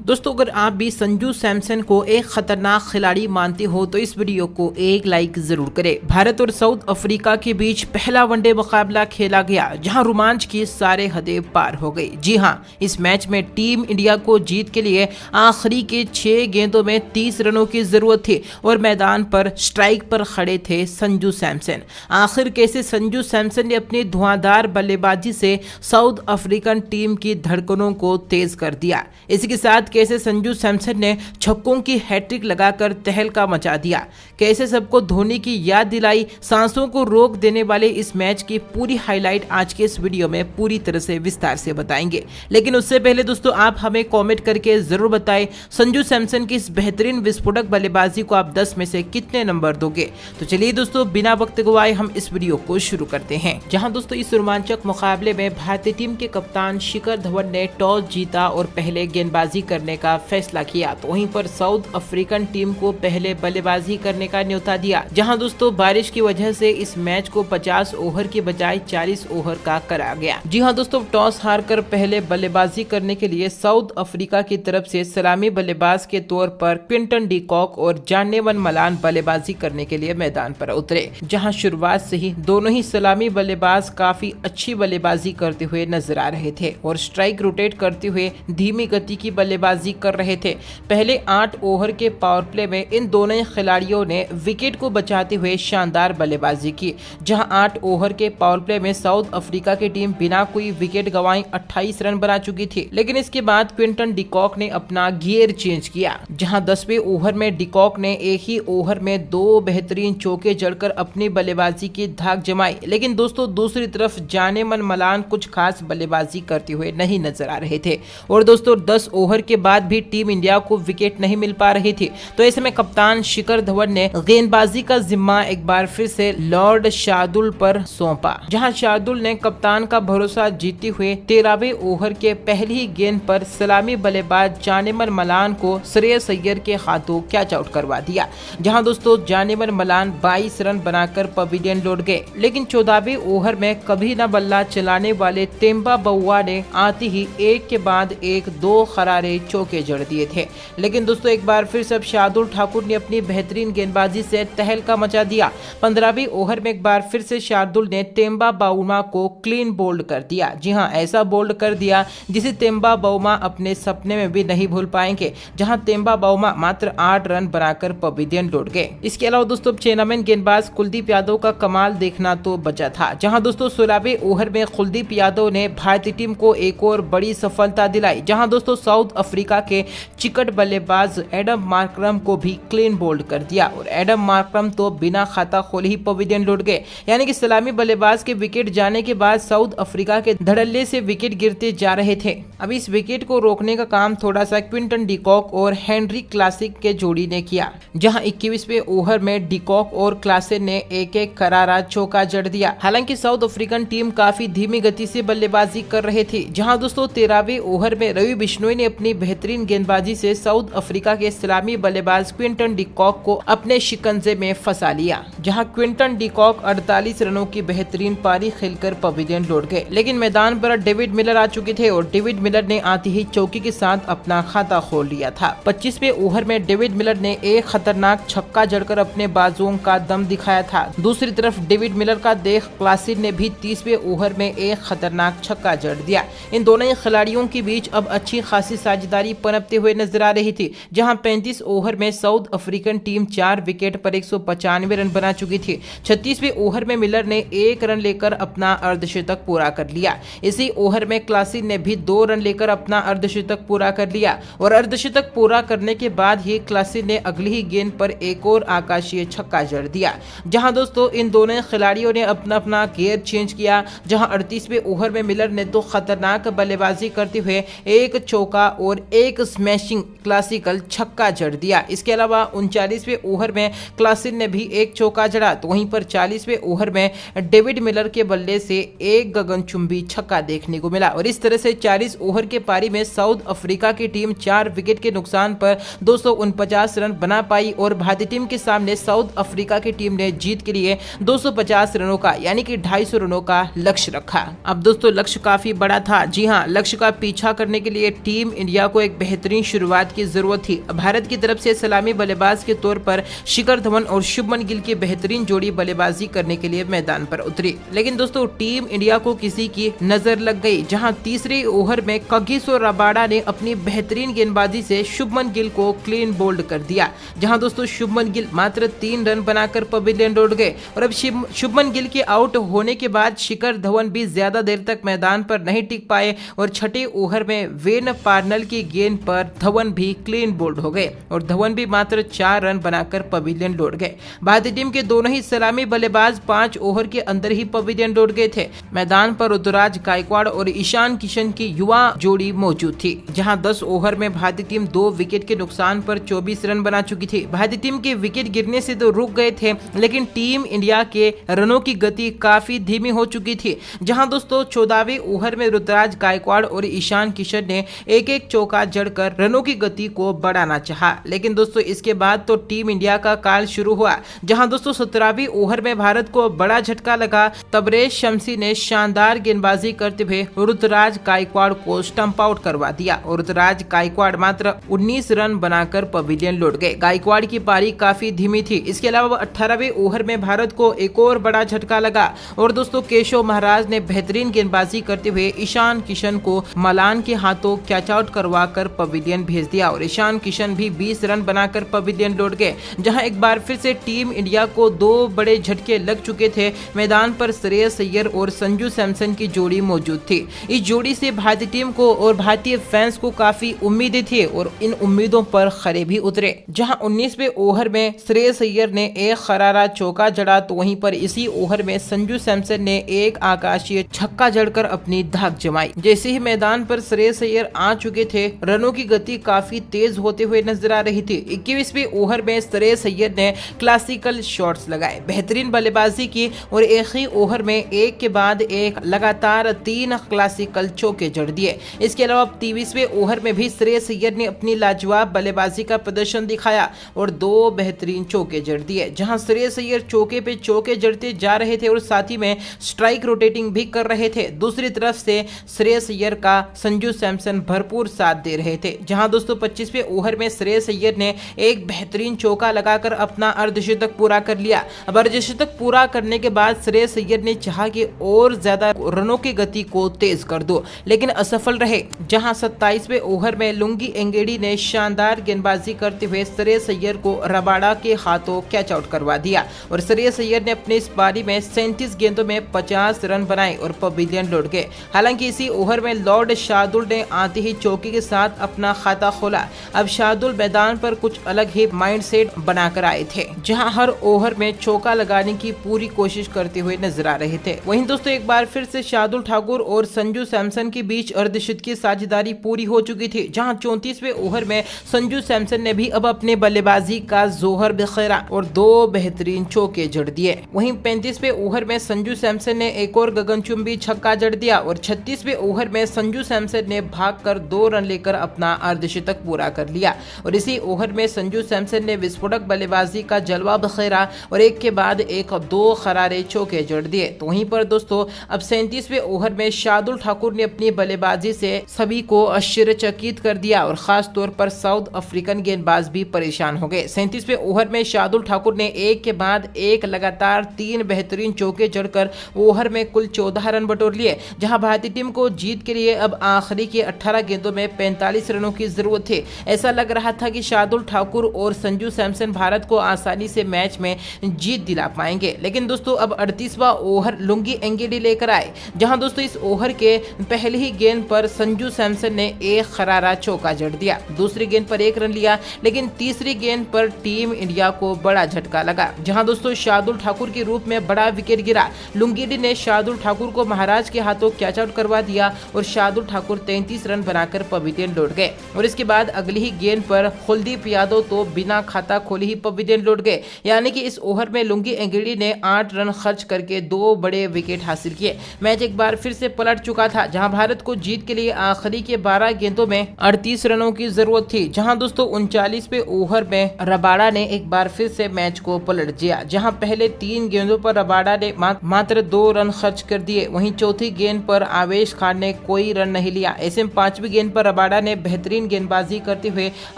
दोस्तों अगर आप भी संजू सैमसन को एक खतरनाक खिलाड़ी मानते हो तो इस वीडियो को एक लाइक जरूर करें। भारत और साउथ अफ्रीका के बीच पहला वनडे मुकाबला खेला गया जहां रोमांच की सारे हदें पार हो गई। जी हां, इस मैच में टीम इंडिया को जीत के लिए आखिरी के 6 गेंदों में 30 रनों की जरूरत थी और मैदान पर स्ट्राइक पर खड़े थे संजू सैमसन। आखिर कैसे संजू सैमसन ने अपनी धुआंधार बल्लेबाजी से साउथ अफ्रीकन टीम की धड़कनों को तेज कर दिया। इसी के साथ कैसे संजू सैमसन ने छक्कों की हैट्रिक लगाकर तहलका मचा दिया, कैसे सबको धोनी की याद दिलाई, सांसों को रोक देने वाले इस मैच की पूरी हाईलाइट आज के इस वीडियो में पूरी तरह से विस्तार से बताएंगे। लेकिन उससे पहले दोस्तों आप हमें कमेंट करके जरूर बताएं संजू सैमसन की इस बेहतरीन विस्फोटक बल्लेबाजी को आप 10 में से कितने नंबर दोगे। तो चलिए दोस्तों बिना वक्त गवाए हम इस वीडियो को शुरू करते हैं। जहां दोस्तों इस रोमांचक मुकाबले में भारतीय टीम के कप्तान शिखर धवन ने टॉस जीता और पहले गेंदबाजी करने का फैसला किया, तो वहीं पर साउथ अफ्रीकन टीम को पहले बल्लेबाजी करने का न्योता दिया। जहां दोस्तों बारिश की वजह से इस मैच को 50 ओवर के बजाय 40 ओवर का करा गया। जी हां दोस्तों, टॉस हारकर पहले बल्लेबाजी करने के लिए साउथ अफ्रीका की तरफ से सलामी बल्लेबाज के तौर पर क्विंटन डी कॉक और जानेमन मलान बल्लेबाजी करने के लिए मैदान पर उतरे। जहां शुरुआत से ही दोनों ही सलामी बल्लेबाज काफी अच्छी बल्लेबाजी करते हुए नजर आ रहे थे और स्ट्राइक रोटेट करते हुए धीमी गति की बल्लेबाजी कर रहे थे। पहले 8 ओवर के पावर प्ले में इन दोनों खिलाड़ियों ने विकेट को बचाते हुए शानदार बल्लेबाजी की। जहां 8 ओवर के पावर प्ले में साउथ अफ्रीका की टीम बिना कोई विकेट गंवाए 28 रन बना चुकी थी। लेकिन इसके बाद क्विंटन डी कॉक ने अपना गियर चेंज किया। जहां 10वें ओवर में डी कॉक ने एक ही ओवर में 2 बेहतरीन चौके जड़कर अपनी बल्लेबाजी की धाक जमाई। लेकिन दोस्तों दूसरी तरफ जानेमन मलान कुछ खास बल्लेबाजी करते हुए नहीं नजर आ रहे थे और दोस्तों 10 ओवर के बाद भी टीम इंडिया को विकेट नहीं मिल पा रही थी। तो ऐसे में कप्तान शिखर धवन ने गेंदबाजी का जिम्मा एक बार फिर से लॉर्ड शार्दुल पर सौंपा। जहां शार्दुल ने कप्तान का भरोसा जीतते हुए 13वें ओवर के पहली ही गेंद पर सलामी बल्लेबाज जानेमन मलान को श्रेयस अय्यर के हाथों कैच आउट करवा दिया। जहां दोस्तों जानेमन मलान 22 रन बनाकर पवेलियन लौट गए। लेकिन 14वें ओवर में कभी न बल्ला चलाने वाले तेम्बा बउआ ने आते ही एक के बाद एक 2 खरारे चौके जड़ दिए थे। लेकिन दोस्तों एक बार फिर से शार्दुल ठाकुर ने अपनी बेहतरीन गेंदबाजी से तहलका मचा दिया। 15वें ओवर में एक बार फिर से शार्दुल ने तेम्बा बाउमा को क्लीन बोल्ड कर दिया। जी हां, ऐसा बोल्ड कर दिया जिसे तेम्बा बाउमा अपने सपने में भी नहीं भूल पाएंगे। जहां तेम्बा बाउमा मात्र 8 रन बनाकर पवेलियन लौट गए। इसके अलावा दोस्तों चेनामैन गेंदबाज कुलदीप यादव का कमाल देखना तो बचा था। जहां दोस्तों 16वें ओवर में कुलदीप यादव ने भारतीय टीम को एक और बड़ी सफलता दिलाई। जहां दोस्तों साउथ अफ्रीका के चिकट बल्लेबाज एडम मार्करम को भी क्लीन बोल्ड कर दिया और एडम मार्करम तो बिना खाता खोले ही पवेलियन लौट गए। यानी कि सलामी बल्लेबाज के विकेट जाने के बाद साउथ अफ्रीका के धड़ल्ले से विकेट गिरते जा रहे थे। अब इस विकेट को रोकने का काम थोड़ा सा क्विंटन डी कॉक और हेनरी क्लासिक के जोड़ी ने किया। जहां 21वें ओवर में डी कॉक और क्लासिक ने एक करारा चौका जड़ दिया। हालांकि साउथ अफ्रीकन टीम काफी धीमी गति से बल्लेबाजी कर रहे थे। जहां दोस्तों 13वें ओवर में रवि बिश्नोई ने अपनी बेहतरीन गेंदबाजी से साउथ अफ्रीका के सलामी बल्लेबाज क्विंटन डी कॉक को अपने शिकंजे में फंसा लिया। जहां क्विंटन डी कॉक 48 रनों की बेहतरीन पारी खेलकर पवेलियन लौट गए। लेकिन मैदान पर डेविड मिलर आ चुके थे और डेविड मिलर ने आते ही चौकी के साथ अपना खाता खोल लिया था। 25वें ओवर में डेविड मिलर ने एक खतरनाक छक्का जड़कर अपने बाजुओं का दम दिखाया था। दूसरी तरफ डेविड मिलर का देख क्लासिक ने भी 30वें ओवर में एक खतरनाक छक्का जड़ दिया। इन दोनों ही खिलाड़ियों के बीच अब अच्छी खासी साझेदारी पनपते हुए नजर आ रही थी। जहां 35 ओवर में साउथ अफ्रीकन टीम 4 विकेट पर 195 रन बना चुकी थी। 36वें ओवर में मिलर ने 1 रन लेकर अपना अर्धशतक पूरा कर लिया। इसी ओवर में क्लासिक ने भी 2 रन लेकर अपना अर्धशतक पूरा कर लिया और अर्धशतक पूरा करने के बाद ही क्लासिक ने अगली ही गेंद पर एक और आकाशीय छक्का जड़ दिया। जहां दोस्तों इन दोनों खिलाड़ियों ने अपना अपना गियर चेंज किया। जहां 38वें ओवर में मिलर ने तो खतरनाक बल्लेबाजी करते हुए एक चौका और एक स्मैशिंग क्लासिकल छक्का जड़ दिया। इसके अलावा 39वें ओवर में क्लासिक ने भी एक चौका जड़ा, तो वहीं पर 40वें ओवर में डेविड मिलर के बल्ले से एक गगनचुंबी छक्का देखने को मिला और इस तरह से 40 ओवर के पारी में साउथ अफ्रीका की टीम 4 विकेट के नुकसान पर 249 रन बना पाई और भारतीय टीम के सामने साउथ अफ्रीका की टीम ने जीत के लिए 250 रनों का यानी कि 250 रनों का लक्ष्य रखा। अब दोस्तों लक्ष्य काफी बड़ा था। जी हां, लक्ष्य का पीछा करने के लिए टीम इंडिया को एक बेहतरीन शुरुआत की जरूरत थी। भारत की तरफ से सलामी बल्लेबाज के तौर पर शिखर धवन और शुभमन गिल की बेहतरीन जोड़ी बल्लेबाजी करने के लिए मैदान पर उतरी, लेकिन दोस्तों टीम इंडिया को किसी की नजर लग गई, जहां तीसरे ओवर में कगिसो रबाडा ने अपनी बेहतरीन गेंदबाजी से शुभमन गिल को क्लीन बोल्ड कर दिया। जहां दोस्तों शुभमन गिल मात्र 3 रन बनाकर पवेलियन लौट गए और अब शुभमन गिल के आउट होने के बाद शिखर धवन भी ज्यादा देर तक मैदान पर नहीं टिक पाए और छठे ओवर में वेन पार्नल की गेंद पर धवन भी क्लीन बोल्ड हो गए और धवन भी मात्र 4 रन बनाकर पवेलियन लौट गए। भारतीय टीम के दोनों ही सलामी बल्लेबाज 5 ओवर के अंदर ही पवेलियन लौट गए थे। मैदान पर ऋतुराज गायकवाड़ और ईशान किशन की युवा जोड़ी मौजूद थी। जहां 10 ओवर में भारतीय टीम 2 विकेट के नुकसान पर 24 रन बना चुकी थी। भारतीय टीम के विकेट गिरने से तो रुक गए थे, लेकिन टीम इंडिया के रनों की गति काफी धीमी हो चुकी थी। जहां दोस्तों 14वें ओवर में ऋतुराज गायकवाड़ और ईशान किशन ने एक चौका जड़कर रनों की गति को बढ़ाना चाहा, लेकिन दोस्तों इसके बाद तो टीम इंडिया का काल शुरू हुआ। जहां दोस्तों 17वें ओवर में भारत को बड़ा झटका लगा। तबरेज शमसी ने शानदार गेंदबाजी करते हुए ऋतुराज गायकवाड़ को स्टंप आउट करवा दिया और ऋतुराज गायकवाड़ मात्र 19 रन बनाकर पवेलियन लौट गए। गायकवाड़ की पारी काफी धीमी थी। इसके अलावा 18वें ओवर में भारत को एक और बड़ा झटका लगा और दोस्तों केशव महाराज ने बेहतरीन गेंदबाजी करते हुए ईशान किशन को मलान के हाथों कैच आउट करवा कर पवेलियन भेज दिया और ईशान किशन भी 20 रन बनाकर पवेलियन लौट गए। जहां एक बार फिर से टीम इंडिया को 2 बड़े झटके लग चुके थे। मैदान पर श्रेयस अय्यर और संजू सैमसन की जोड़ी मौजूद थी। इस जोड़ी से भारतीय टीम को और भारतीय फैंस को काफी उम्मीदें थी और इन उम्मीदों पर खरे भी उतरे। जहां 19वें ओवर में श्रेयस अय्यर ने एक खरारा चौका जड़ा, तो वहीं पर इसी ओवर में संजू सैमसन ने एक आकाशीय छक्का जड़कर अपनी धाक जमाई। जैसे ही मैदान पर श्रेयस अय्यर आ चुके थे, रनों की गति काफी तेज होते हुए नजर आ रही थी। 21वें ओवर में श्रेयस अय्यर ने क्लासिकल शॉट्स लगाए, बेहतरीन बल्लेबाजी की और एक ही ओवर में एक के बाद एक लगातार 3 क्लासिकल चौके जड़ दिए। इसके अलावा 23वें ओवर में भी श्रेयस अय्यर ने अपनी लाजवाब बल्लेबाजी का प्रदर्शन दिखाया और 2 बेहतरीन चौके जड़ दिए। जहां श्रेयस अय्यर चौके पे चौके जड़ते जा रहे थे और साथ ही में स्ट्राइक रोटेटिंग भी कर रहे थे। दूसरी तरफ से श्रेयस अय्यर का संजू सैमसन भरपूर साथ दे रहे थे। जहां दोस्तों 25वें ओवर में श्रेयस अय्यर ने एक बेहतरीन चौका लगाकर अपना अर्धशतक पूरा कर लिया। अब अर्धशतक पूरा करने के बाद श्रेयस अय्यर ने चाहा कि और ज्यादा रनों की गति को तेज कर दो, लेकिन असफल रहे। जहां 27वें ओवर में लुंगी एंगेडी ने शानदार गेंदबाजी करते हुए श्रेयस अय्यर को रबाडा के हाथों कैच आउट करवा दिया और श्रेयस अय्यर ने अपनी इस पारी में 37 गेंदों में 50 रन बनाए और पवेलियन लौट गए। हालांकि इसी ओवर में लॉर्ड शार्दुल ने आते ही चौके के साथ अपना खाता खोला। अब शार्दुल मैदान पर कुछ अलग ही माइंडसेट बनाकर आए थे, जहां हर ओवर में चौका लगाने की पूरी कोशिश करते हुए नजर आ रहे थे। वहीं दोस्तों एक बार फिर से शार्दुल ठाकुर और संजू सैमसन के बीच अर्धशतकीय साझेदारी पूरी हो चुकी थी। जहां 34वें ओवर में संजू सैमसन ने भी अब अपने बल्लेबाजी का जोहर बिखेरा और 2 बेहतरीन चौके जड़ दिए। वहीं 35वें ओवर में संजू सैमसन ने एक और गगनचुंबी छक्का जड़ दिया और 36वें ओवर में संजू सैमसन ने भागकर 2 रन लेकर अपना अर्धशतक पूरा कर लिया और इसी ओवर में संजू सैमसन ने विस्फोटक बल्लेबाजी का जलवा बखेरा और एक के बाद एक 2 खरारे चौके जड़ दिए। तो वहीं पर दोस्तों अब 37वें ओवर में शार्दुल ठाकुर ने अपनी बल्लेबाजी से सभी को आश्चर्यचकित कर दिया और खास तौर पर साउथ अफ्रीकन गेंदबाज भी परेशान हो गए। 37वें ओवर में शार्दुल ठाकुर ने एक के बाद एक लगातार 3 बेहतरीन चौके जड़कर ओवर में कुल 14 रन बटोर लिए। जहां भारतीय टीम को जीत के लिए अब आखिरी के 18 गेंदों में 45 रनों की जरूरत थी। ऐसा लग रहा था कि शार्दुल ठाकुर और संजू सैमसन भारत को आसानी से मैच में जीत दिला पाएंगे, लेकिन दोस्तों अब 38वां ओवर लुंगी एंगेडी लेकर आए। जहां दोस्तों इस ओवर के पहली ही गेंद पर संजू सैमसन ने एक खरारा चौका जड़ दिया, दूसरी गेंद पर 1 रन लिया, लेकिन तीसरी गेंद पर टीम इंडिया को बड़ा झटका लगा। जहां दोस्तों शार्दुल ठाकुर के रूप में बड़ा विकेट गिरा। लुंगीडी ने शार्दुल ठाकुर को महाराज के हाथों कैच आउट करवा दिया और शार्दुल ठाकुर 33 रन बनाकर पवेलियन लौट गए और इसके बाद अगली ही गेंद पर कुलदीप यादव तो बिना खाता खोले ही पवेलियन लौट गए। यानी कि इस ओवर में लुंगी एंगेडी ने 8 रन खर्च करके 2 बड़े विकेट हासिल किए। मैच एक बार फिर से पलट चुका था, जहां भारत को जीत के लिए आखिरी के 12 गेंदों में 38 रनों की जरूरत थी। जहां दोस्तों 39वें ओवर में रबाडा ने एक बार फिर से मैच को पलट दिया। जहां पहले 3 गेंदों पर रबाडा ने मात्र 2 रन खर्च कर दिए। वहीं चौथी गेंद पर आवेश खान ने कोई रन नहीं लिया। ऐसे में 5वीं गेंद पर रबाडा रबाडा ने बेहतरीन गेंदबाजी करते हुए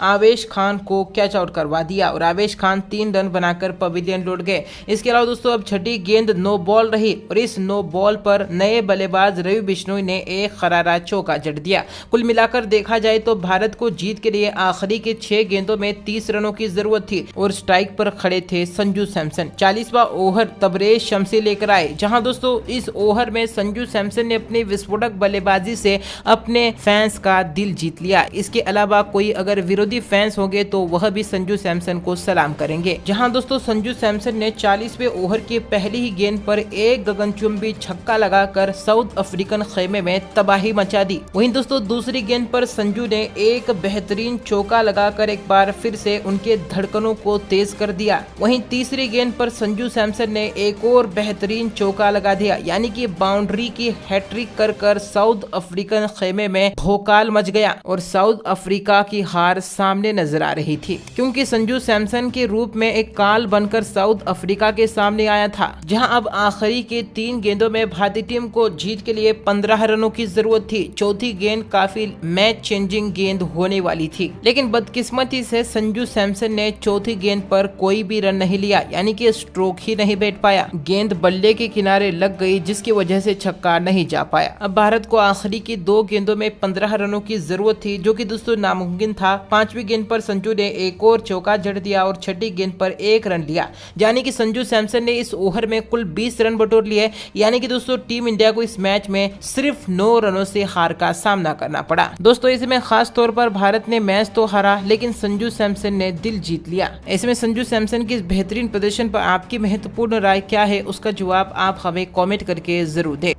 आवेश खान को कैच आउट करवा दिया और आवेश खान 3 रन बनाकर पवेलियन लौट गए। इसके अलावा दोस्तों अब छठी गेंद नो बॉल रही और इस नो बॉल पर नए बल्लेबाज रवि बिश्नोई ने एक करारा चौका जड़ दिया। कुल मिलाकर देखा जाए तो भारत को जीत के लिए आखिरी के 6 गेंदों में 30 रनों की जरूरत थी और स्ट्राइक पर खड़े थे संजू सैमसन। 40वां ओवर तबरेज शमसी लेकर आए, जहां दोस्तों इस ओवर में संजू सैमसन ने अपनी विस्फोटक बल्लेबाजी से अपने फैंस का दिल जीत लिया। इसके अलावा कोई अगर विरोधी फैंस होंगे तो वह भी संजू सैमसन को सलाम करेंगे। जहां दोस्तों संजू सैमसन ने 40वें ओवर की पहली ही गेंद पर एक गगनचुंबी छक्का लगाकर साउथ अफ्रीकन खेमे में तबाही मचा दी। वहीं दोस्तों दूसरी गेंद पर संजू ने एक बेहतरीन चौका लगाकर एक बार फिर से उनके धड़कनों को तेज कर दिया। वहीं तीसरी गेंद पर संजू सैमसन ने एक और बेहतरीन चौका लगा दिया, यानी कि बाउंड्री की हैट्रिक कर साउथ अफ्रीकन खेमे में भोकाल मच गया और साउथ अफ्रीका की हार सामने नजर आ रही थी, क्योंकि संजू सैमसन के रूप में एक काल बनकर साउथ अफ्रीका के सामने आया था। जहां अब आखिरी के 3 गेंदों में भारतीय टीम को जीत के लिए 15 रनों की जरूरत थी। चौथी गेंद काफी मैच चेंजिंग गेंद होने वाली थी, लेकिन बदकिस्मती से संजू सैमसन ने चौथी गेंद पर कोई भी रन नहीं लिया, यानी कि स्ट्रोक ही नहीं बैठ पाया। गेंद बल्ले के किनारे लग गई, जिसकी वजह से छक्का नहीं जा पाया। अब भारत को आखिरी की 2 गेंदों में 15 रनों की जरूरत थी, जो कि दोस्तों नामुमकिन था। 5वीं गेंद पर संजू ने एक और चौका जड़ दिया और छठी गेंद पर 1 रन लिया, यानी कि संजू सैमसन ने इस ओवर में कुल 20 रन बटोर लिए। यानी कि दोस्तों टीम इंडिया को इस मैच में सिर्फ 9 रनों से हार का सामना करना पड़ा। दोस्तों इसमें खास तौर पर भारत ने मैच तो हारा, लेकिन संजू सैमसन ने दिल जीत लिया। इसमें संजू सैमसन के इस बेहतरीन प्रदर्शन पर आपकी महत्वपूर्ण राय क्या है, उसका जवाब आप हमें कमेंट करके जरूर दें।